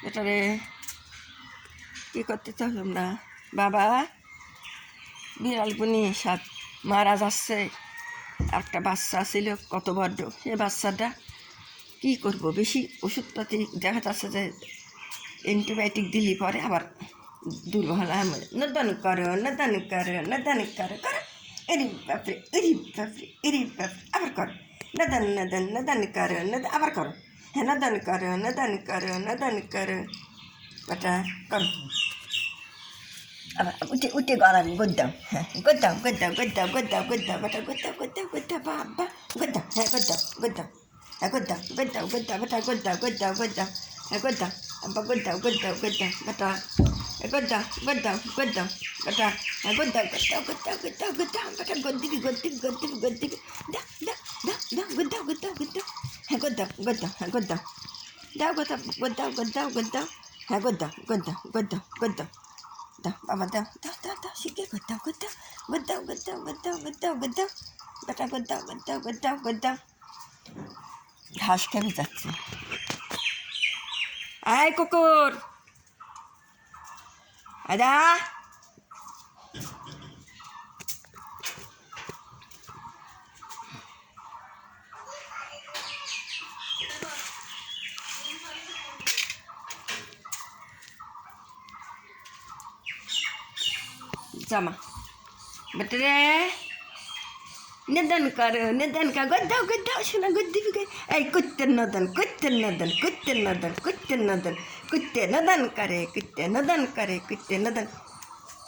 বেটা রে কি করতে চাও তোমরা? বাবা বিড়াল পুনি সাপ মারা যাচ্ছে। একটা বাচ্চা ছিল কত বড্ড, সে বাচ্চাটা কী করবো, বেশি ওষুধপাতি দেখা যাচ্ছে যে অ্যান্টিবায়োটিক দিলি পরে আবার দুর্বল নদন করো নদন করো নদন করো করো এরি বাপরে এরি বাপরে এরি বাপরে আবার করো নদন নদন নদন করো নদন আবার করো হ্যাঁ নদন করো নদন করো নদন করো বেটা করো আবার উঠে উঠে গড়ান গোদ্দাও হ্যাঁ গোদ্দাও গোদ্দাও গোদ্দাও গোদ্দাও গোদ্দাও বেটা গোদ্দাও গোদ্দাও গোদ্দাও বাবা গোদ্দাও হ্যাঁ গোদ্দাও গোদ্দাও হ্যাঁ গোদ্দাও গোদ্দাও গোদ্দাও বেটা গোদ্দাও গোদ্দাও গোদ্দাও হ্যাঁ গোদ্দাও আব্বা গোদ্দাও গোদ্দাও গোদ্দাও বেটা গোদ্দাও গোদ্দাও গোদ্দাও বেটা হ্যাঁ গোদ্দাও গোদ্দাও গোদ্দাও গোদ্দাও গোদ্দাও বেটা গদ্দিবি গদ্দিবি গদ্দিবি গদ্দিবি দা দা দা দা গোদ্দাও গোদ্দাও গোদ্দাও হ্যাঁ গোদ্দাও গোদ্দাও হ্যাঁ গোদ্দাও দাও গোদ্দাও গোদ্দাও গোদ্দাও গোদ্দাও হ্যাঁ গোদ্দাও গোদ্দাও গোদ্দাও গোদ্দাও দাও বাবা দাও দাও দাও দাও শিখে গোদ্দাও গোদ্দাও গোদ্দাও গোদ্দাও গোদ্দাও গোদ্দাও গোদ্দাও বেটা গোদ্দাও গোদ্দাও গোদ্দাও গোদ্দাও ঘাস খেতে যাচ্ছে। আয় কুকুর আদা জামা বেটা রে নদন করো নদন কা গোদ্দাও গোদ্দাও শোনা গদ্দিবি এই কুত্তের নদন কুত্তের নদন কুত্তের নদন কুত্তের নদন কুত্তে নদন করে কুত্তে নদন করে কুত্তে নদন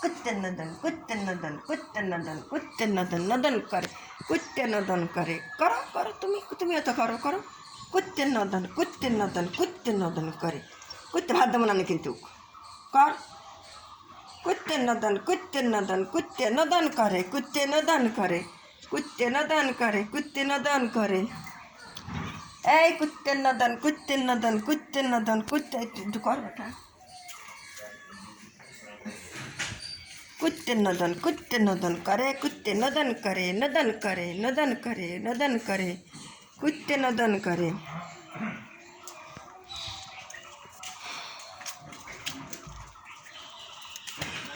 কুত্তের নদন কুত্তের নদন কুত্তের নদন কুত্তের নদন নদন করে কুত্তে নদন করে করো করো তুমি অত করো করো কুত্তের নদন কুত্তের নদন কুত্তের নদন করে কুত্তে ভাত দেবো না কিন্তু কর কুত্তের নদন কুত্তের নদন কুত্তে নদন করে কুত্তে নদন করে কুত্তে নদন করে কুত্তে নদন করে এই কুত্তের নদন কুত্তের নদন কুত্তের নদন কুত্তে একটু কর বেটা কুত্তের নদন করে কুত্তে নদন করে নদন করে নদন করে নদন করে কুত্তে নদন করে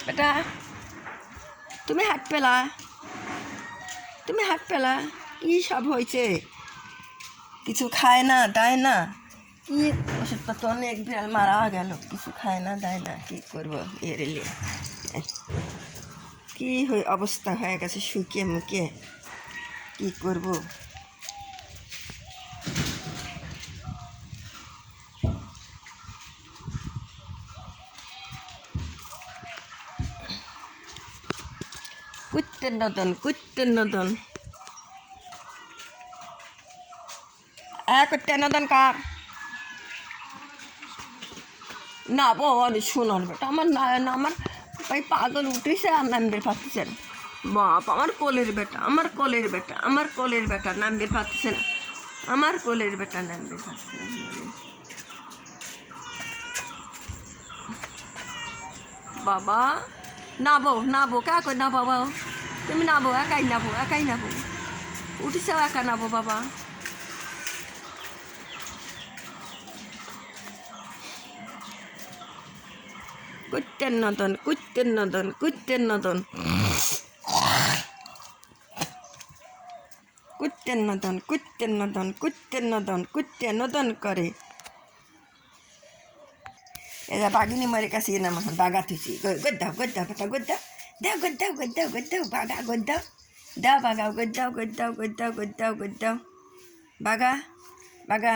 বেটা তুমি হাত পেলা কী সব হয়েছে? কিছু খায় না দেয় না, কি ওষুধটা তো অনেক বিড়াল মারা গেল, কিছু খায় না দেয় না, কী করবো এরিলে কী অবস্থা হয়ে গেছে শুকিয়ে মুখে, কী করবো? কুত্তের নদন কুত্তের নদন কুত্তের নদন কার না বাবা শোনার বেটা আমার আমার ভাই পাগল উঠেছে আর নামবে পাচ্ছে না বাপ আমার কোলের বেটা আমার কোলের বেটা আমার কোলের বেটা নামবে পাচ্ছে না আমার কোলের বেটা নামবে পাচ্ছে না বাবা নাবো কা কই না বাবা তুমি নাবো একাই নাবো উঠিসাও একা নাবো বাবা কুত্তের নদন কুত্তের নদন কুত্তের নদন কুত্তের নদন কুত্তের নদন কুত্তের নদন কুত্তে নদন করে এরা বাঘিনী মারে কাছে না বাঘা থুছি গোদ্দাও গোদ্দাও বেটা গোদ্দাও দাও গোদ্দাও গোদ্দাও গোদ্দাও বাঘা গোদ্দাও দাও বাঘাও গোদ্দাও গোদ্দাও গোদ্দাও গোদ্দাও গোদ্দাও বাঘা বাঘা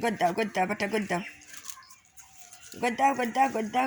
গোদ্দাও গোদ্দাও বেটা গোদ্দাও গোদ্দাও গোদ্দাও গোদ্দাও